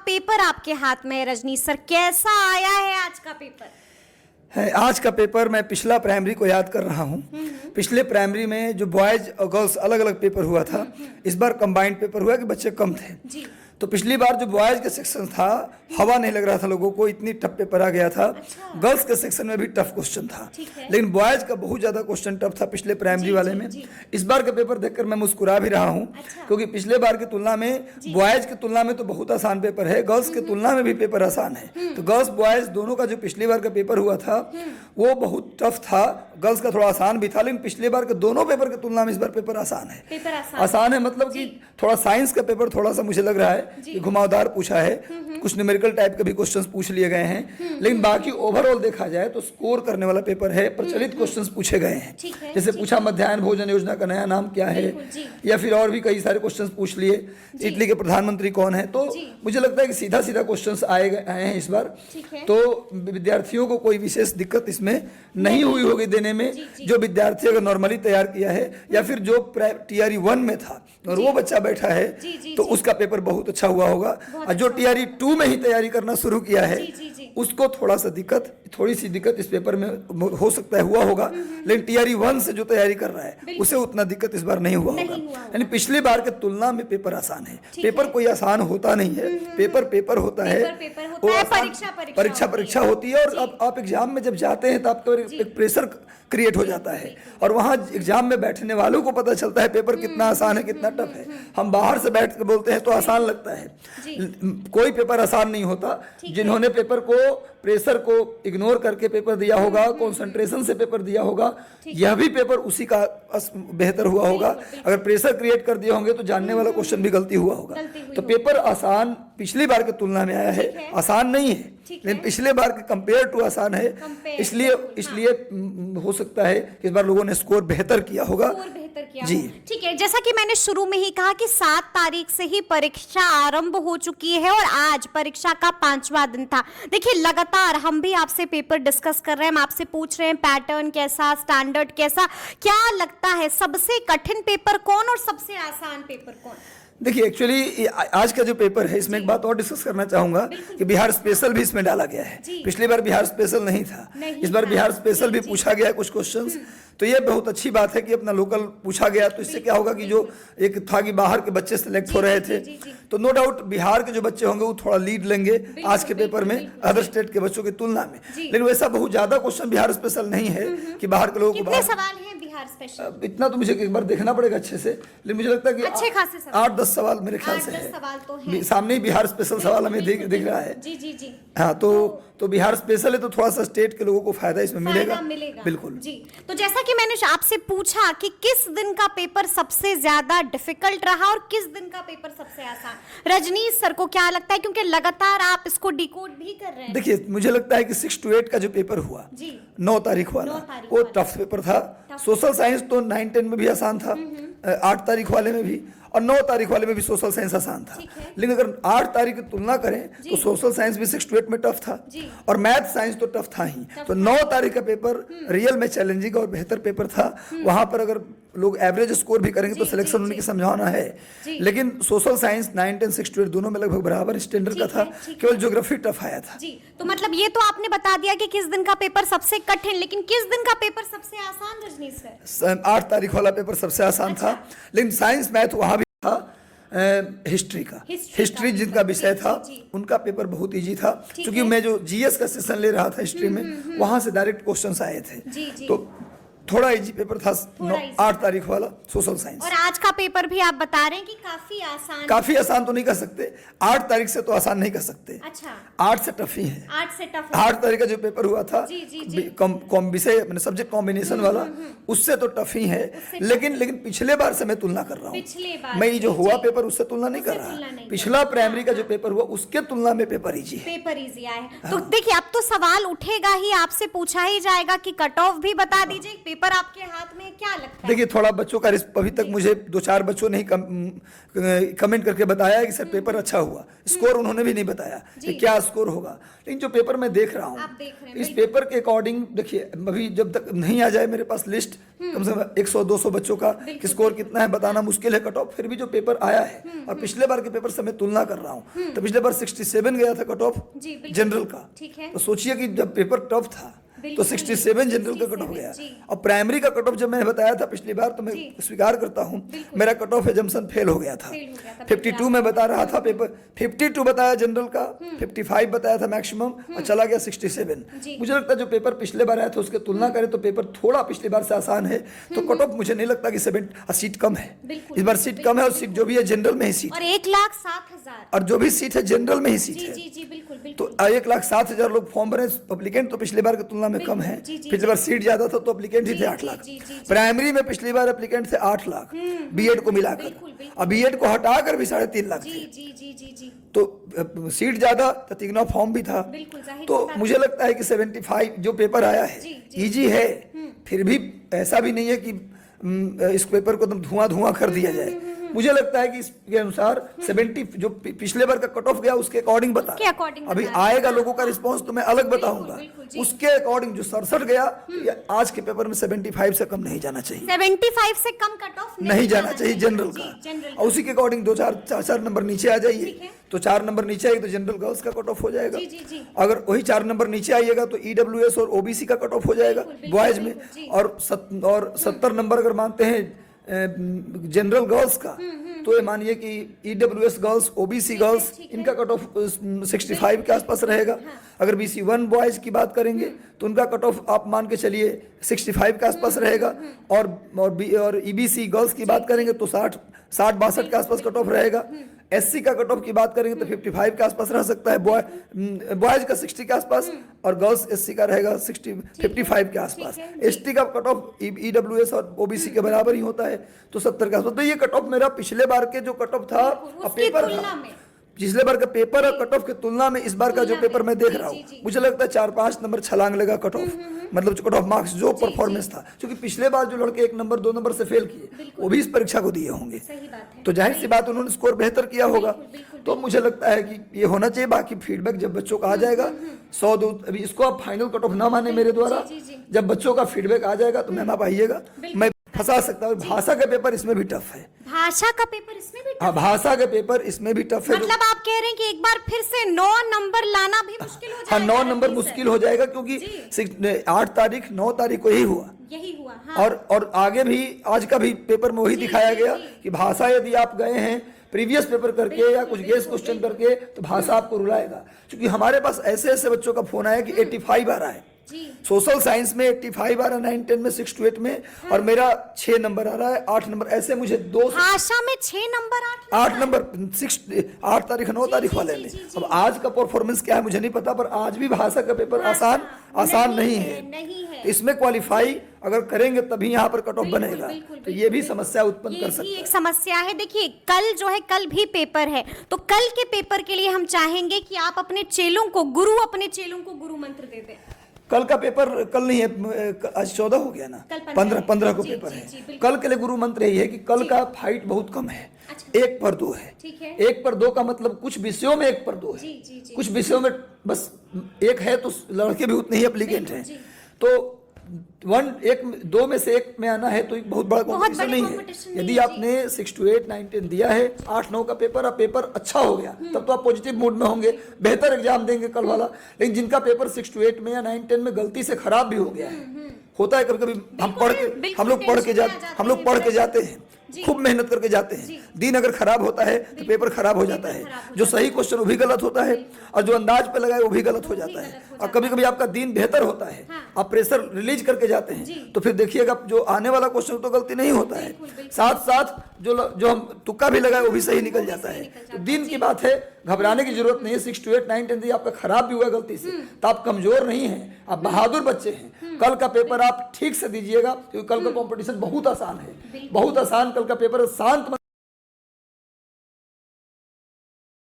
Paper आपके हाथ में है रजनीश सर, कैसा आया है आज का पेपर? है आज का पेपर मैं पिछला प्राइमरी को याद कर रहा हूँ। पिछले प्राइमरी में जो बॉयज और गर्ल्स अलग अलग पेपर हुआ था, इस बार कंबाइंड पेपर हुआ कि बच्चे कम थे। जी। तो पिछली बार जो बॉयज का सेक्शन था, हवा नहीं लग रहा था लोगों को, इतनी टफ पेपर आ गया था। अच्छा। गर्ल्स के सेक्शन में भी टफ क्वेश्चन था, ठीक है। लेकिन बॉयज का बहुत ज्यादा क्वेश्चन टफ था पिछले प्राइमरी वाले में। इस बार का पेपर देखकर मैं मुस्कुरा भी रहा हूँ। अच्छा। क्योंकि पिछले बार की तुलना में बॉयज की तुलना में तो बहुत आसान पेपर है, गर्ल्स की तुलना में भी पेपर आसान है। तो गर्ल्स बॉयज दोनों का जो पिछली बार का पेपर हुआ था वो बहुत टफ था, गर्ल्स का थोड़ा आसान भी था, लेकिन पिछले बार के दोनों पेपर की तुलना में इस बार पेपर आसान है। पेपर आसान है मतलब कि थोड़ा साइंस का पेपर थोड़ा सा मुझे लग रहा है कि घुमावदार पूछा है, कुछ न्यूमेरिकल टाइप के भी क्वेश्चंस पूछ लिए गए हैं, लेकिन बाकी ओवरऑल देखा जाए तो स्कोर करने वाला पेपर है। प्रचलित क्वेश्चंस पूछे गए हैं, जैसे पूछा मध्याह्न भोजन योजना का नया नाम क्या है, या फिर और भी कई सारे क्वेश्चंस पूछ लिए, इटली के प्रधानमंत्री कौन है। तो मुझे लगता है कि सीधा सीधा क्वेश्चंस आए हैं इस बार, तो विद्यार्थियों को कोई विशेष दिक्कत इसमें नहीं हुई होगी देने में। जो विद्यार्थी अगर नॉर्मली तैयार किया है या फिर जो टीआरई 1 में था और वो बच्चा बैठा है तो उसका पेपर बहुत अच्छा हुआ होगा, और जो टीआरई 2 में ही तैयारी करना शुरू किया है उसको थोड़ी सी दिक्कत इस पेपर में हो सकता है हुआ होगा, लेकिन टीआरई 1 से जो तैयारी कर रहा है उसे उतना दिक्कत इस बार नहीं हुआ होगा। यानी पिछली बार के तुलना में पेपर आसान है। पेपर कोई आसान होता नहीं है, पेपर होता है, परीक्षा होती है। और अब आप एग्जाम में जब जाते हैं तो आपको एक प्रेशर क्रिएट हो जाता है, और वहाँ एग्जाम में बैठने वालों को पता चलता है पेपर कितना आसान है कितना टफ है। हम बाहर से बैठ के बोलते हैं तो आसान लगता है, कोई पेपर आसान नहीं होता। जिन्होंने पेपर को प्रेशर को इग्नोर करके पेपर दिया होगा, कंसंट्रेशन से पेपर दिया होगा, यह भी पेपर उसी का बेहतर हुआ होगा। अगर प्रेशर क्रिएट कर दिए होंगे तो जानने वाला क्वेश्चन भी गलती हुआ होगा। तो पेपर आसान पिछली बार की तुलना में आया है, आसान नहीं है लेकिन पिछले बार के कंपेयर टू आसान है, इसलिए हो सकता है कि इस बार लोगों ने स्कोर बेहतर किया होगा। जी ठीक है, जैसा कि मैंने शुरू में ही कहा कि 7 तारीख से ही परीक्षा आरंभ हो चुकी है और आज परीक्षा का 5वां दिन था। देखिए लगातार हम भी आपसे पेपर डिस्कस कर रहे हैं, हम आपसे पूछ रहे हैं पैटर्न कैसा, स्टैंडर्ड कैसा, क्या लगता है सबसे कठिन पेपर कौन और सबसे आसान पेपर कौन? देखिए एक्चुअली आज का जो पेपर है इसमें एक बात और डिस्कस करना चाहूंगा कि बिहार स्पेशल भी इसमें डाला गया है। पिछली बार बिहार स्पेशल नहीं था, इस बार बिहार स्पेशल भी पूछा गया कुछ क्वेश्चंस। तो ये बहुत अच्छी बात है कि अपना लोकल पूछा गया। तो इससे क्या होगा कि जो एक था कि बाहर के बच्चे सिलेक्ट हो रहे थे, तो नो डाउट बिहार के जो बच्चे होंगे वो थोड़ा लीड लेंगे आज के पेपर में अदर स्टेट के बच्चों की तुलना में। लेकिन वैसा बहुत ज्यादा क्वेश्चन बिहार स्पेशल नहीं है कि बाहर के लोगों को सवाल है बिहार स्पेशल, इतना तो मुझे एक बार देखना पड़ेगा अच्छे से, लेकिन मुझे लगता है कि अच्छे खासे 8-10 सवाल मेरे ख्याल से है। सवाल तो है। सामने ही बिहार स्पेशल सवाल हमें दिख रहा है। जी। हाँ, तो बिहार स्पेशल है तो थोड़ा सा स्टेट के लोगों को फायदा इसमें मिलेगा बिल्कुल जी। तो जैसा कि मैंने आपसे पूछा कि किस दिन का पेपर सबसे ज्यादा डिफिकल्ट रहा और किस दिन का पेपर सबसे आसान, रजनीश सर को क्या लगता है, क्योंकि लगातार आप इसको डिकोड भी कर रहे हैं? देखिए मुझे लगता है कि 6 to 8 का जो पेपर हुआ 9 तारीख वाला वो टफ पेपर था। सोशल साइंस तो 9-10 में भी आसान था, 8 तारीख वाले में भी, और 9 तारीख वाले में भी सोशल साइंस आसान था। लेकिन अगर 8 तारीख की तुलना करें तो सोशल साइंस भी 6 to 8 में टफ था, और मैथ साइंस तो टफ था ही। तो 9 तारीख का पेपर रियल में चैलेंजिंग और बेहतर पेपर था। वहां पर अगर लोग एवरेज स्कोर भी करेंगे तो सिलेक्शन होने की संभावना है। लेकिन सोशल साइंस 9-10 6 to 8 दोनों में लगभग बराबर स्टैंडर्ड का था, केवल ज्योग्राफी टफ आया था। तो मतलब ये तो आपने बता दिया कि किस दिन का पेपर सबसे कठिन, लेकिन किस दिन का पेपर सबसे आसान रजनीश सर? 8 तारीख वाला पेपर सबसे आसान था, लेकिन साइंस मैथ वहां भी था। हिस्ट्री का हिस्ट्री जिनका विषय था उनका पेपर बहुत इजी था, क्योंकि मैं जो जीएस का सेशन ले रहा था हिस्ट्री में वहां से डायरेक्ट क्वेश्चंस आए थे। तो थोड़ा इजी पेपर था 8 तारीख वाला सोशल साइंस। और आज का पेपर भी आप बता रहे हैं कि काफी आसान तो नहीं कर सकते, 8 तारीख से तो आसान नहीं कर सकते। अच्छा, 8 से टफ ही है। 8 से टफ। 8 तारीख का जो पेपर हुआ था विषय मैंने सब्जेक्ट कॉम्बिनेशन वाला, उससे तो टफ ही है। लेकिन पिछले बार से मैं तुलना कर रहा हूँ, मैं ये जो हुआ पेपर उससे तुलना नहीं कर रहा। पिछला प्राइमरी का जो पेपर हुआ उसके तुलना में पेपर इजी आया है। तो देखिए अब तो सवाल उठेगा ही, आपसे पूछा ही जाएगा कि कट ऑफ भी बता दीजिए, पेपर आपके हाथ में क्या लगता है? देखिए थोड़ा बच्चों का अभी तक मुझे 2-4 बच्चों ने ही कमेंट करके बताया कि सर पेपर अच्छा हुआ, स्कोर उन्होंने भी नहीं बताया कि क्या स्कोर होगा, लेकिन जो पेपर मैं देख रहा हूँ आप देख रहे हैं, इस पेपर के अकॉर्डिंग देखिए अभी जब तक नहीं आ जाए मेरे पास लिस्ट कम से कम 100-200 बच्चों का कि स्कोर कितना है बताना मुश्किल है कट ऑफ, फिर भी जो पेपर आया है और पिछले बार के पेपर से मैं तुलना कर रहा हूँ तो पिछले बार 67 गया था कट ऑफ जी, बिल्कुल। जनरल का, ठीक है। तो सोचिए कि जब पेपर टफ था तो बिल्कुल, 67 जनरल का कट ऑफ गया जी। और प्राइमरी का कट ऑफ जब मैंने बताया था पिछली बार तो मैं स्वीकार करता हूँ मेरा कट ऑफ एजम्पशन फेल हो गया था। 52 में बता रहा था पेपर, 52 बताया जनरल का, 55 बताया था मैक्सिमम और चला गया 67। मुझे लगता है जो पेपर पिछले बार आया था उसके तुलना करें तो पेपर थोड़ा पिछली बार से आसान है, तो कट ऑफ मुझे नहीं लगता कि 7 सीट कम है, इस बार सीट कम है और सीट जो भी है जनरल में ही सीट और 1,07,000 और जो भी सीट है जनरल में ही सीट है। जी बिल्कुल तो 1,07,000 लोग फॉर्म भरे, अप्लीकेंट तो पिछले बार की तुलना में कम है, पिछले बार सीट ज्यादा था तो अप्लीकेंट ही थे 8 लाख। प्राइमरी में पिछली बार अप्लीकेंट थे 8 लाख बीएड को मिलाकर, अब बीएड को हटाकर भी 3.5 लाख थे, जी तो सीट ज्यादा तो 3 फॉर्म भी था, तो मुझे लगता है कि 75 जो पेपर आया है इजी है, फिर भी ऐसा भी नहीं है कि इस पेपर को एकदम धुआं कर दिया जाए। मुझे लगता है कि इसके अनुसार 70 जो पिछले बार का कट ऑफ गया उसके अकॉर्डिंग बता, अभी आएगा लोगों का रिस्पांस तो मैं अलग बताऊंगा, उसके अकॉर्डिंग जो 67 गया आज के पेपर में 75 से कम नहीं जाना चाहिए, 75 से कम कट ऑफ नहीं जाना चाहिए जनरल का, और उसी के अकॉर्डिंग 2-4 नंबर नीचे आ जाइए तो 4 नंबर नीचे आएगी तो जनरल गर्ल्स का कट ऑफ हो जाएगा, अगर वही 4 नंबर नीचे आइएगा तो ईडब्ल्यूएस और ओबीसी का कट ऑफ हो जाएगा बॉयज में, और 70 नंबर अगर मानते हैं जनरल गर्ल्स का तो ये मानिए कि ईडब्ल्यूएस गर्ल्स, ओबीसी गर्ल्स इनका कट ऑफ 65 के आसपास रहेगा, अगर BC1 बॉयज की बात करेंगे तो उनका कट ऑफ आप मान के चलिए 65 के आसपास रहेगा, और ईबीसी गर्ल्स की बात करेंगे तो 60-62 के आसपास कट ऑफ रहेगा, एससी का कट ऑफ की बात करेंगे तो 55 के आसपास रह सकता है, बॉयज का 60 के आसपास और गर्ल्स एससी का रहेगा 55 के आसपास, एसटी का कट ऑफ ईडब्ल्यूएस और ओबीसी के बराबर ही होता है तो 70 के आसपास। तो ये कट ऑफ मेरा पिछले बार के जो कट ऑफ था और पेपर था, पिछले बार का पेपर और कट ऑफ की तुलना में इस बार का जो पेपर मैं देख रहा हूँ मुझे लगता है 4-5 नंबर छलांग लगा कट ऑफ, मतलब जो कट ऑफ मार्क्स जो परफॉर्मेंस था, क्योंकि पिछले बार जो लड़के 1 नंबर 2 नंबर से फेल किए वो भी इस परीक्षा को दिए होंगे, तो जाहिर सी बात उन्होंने स्कोर बेहतर किया होगा, तो मुझे लगता है कि ये होना चाहिए। बाकी फीडबैक जब बच्चों का आ जाएगा 100-2, अभी इसको आप फाइनल कट ऑफ ना माने मेरे द्वारा, जब बच्चों का फीडबैक आ जाएगा तो मैम आप आइएगा, मैं फंसा सकता हूँ। भाषा का पेपर इसमें भी टफ है, भाषा का पेपर इसमें भी हाँ भाषा का पेपर इसमें भी टफ है, मतलब आप कह रहे हैं कि एक बार फिर से 9 नंबर लाना भी मुश्किल हो जाएगा। हाँ 9 नंबर मुश्किल हो जाएगा क्योंकि 8 तारीख 9 तारीख को यही हुआ हाँ। और आगे भी आज का भी पेपर में वही दिखाया गया कि भाषा यदि आप गए हैं प्रीवियस पेपर करके या कुछ गेस क्वेश्चन करके तो भाषा आपको रुलाएगा, क्योंकि हमारे पास ऐसे बच्चों का फोन आया कि 85 आ रहा है, सोशल साइंस में 85 आ रहा है, 9-10 में 6 to 8 में, और मेरा 6 नंबर आ रहा है, 8 नंबर, ऐसे मुझे 2 भाषा में 6 नंबर 8 नंबर 8 तारीख 9 तारीख वाले में। अब आज का परफॉर्मेंस क्या है मुझे नहीं पता, पर आज भी भाषा का पेपर आसान नहीं है, तो इसमें क्वालिफाई अगर करेंगे तभी यहाँ पर कट ऑफ बनेगा, तो ये भी समस्या उत्पन्न कर सकता है। एक समस्या है। देखिए कल जो है, कल भी पेपर है, तो कल के पेपर के लिए हम चाहेंगे कि आप अपने चेलों को गुरु मंत्र दे दें। कल का पेपर कल नहीं है, आज 14 हो गया ना, 15 को पेपर है। कल के लिए गुरु मंत्र यही है कि कल का फाइट बहुत कम है, 1 पर 2 है। 1 पर 2 का मतलब कुछ विषयों में 1 पर 2 है, कुछ विषयों में बस 1 है, तो लड़के भी उतने ही एप्लीकेंट हैं, तो 2 में से 1 में आना है तो एक बहुत बड़ा कॉम्पिटिशन नहीं है। यदि आपने 6 to 8, 9, 10 दिया है, 8-9 का पेपर, अब पेपर अच्छा हो गया तब तो आप पॉजिटिव मूड में होंगे, बेहतर एग्जाम देंगे कल वाला। लेकिन जिनका पेपर 6 to 8 में या 9-10 में गलती से खराब भी हो गया है, होता है कभी कभी, हम लोग पढ़ के जाते हैं, खूब मेहनत करके जाते हैं, दिन अगर खराब होता है तो पेपर खराब हो जाता है, जो सही क्वेश्चन वो भी गलत होता है और जो अंदाज पे लगाए वो भी गलत हो जाता है, और कभी कभी आपका दिन बेहतर होता है, आप प्रेशर रिलीज करके जाते हैं तो फिर देखिएगा जो आने वाला क्वेश्चन तो गलती नहीं होता है, साथ साथ जो हम तुक्का भी लगाए वो भी सही निकल जाता है। तो दिन की बात है, घबराने की जरूरत नहीं है। 6 to 8, 9, 10 आपका खराब भी हुआ गलती से तो आप कमजोर नहीं हैं, आप बहादुर बच्चे हैं। कल का पेपर आप ठीक से दीजिएगा, क्योंकि कल का कंपटीशन बहुत आसान है, बहुत आसान कल का पेपर, शांत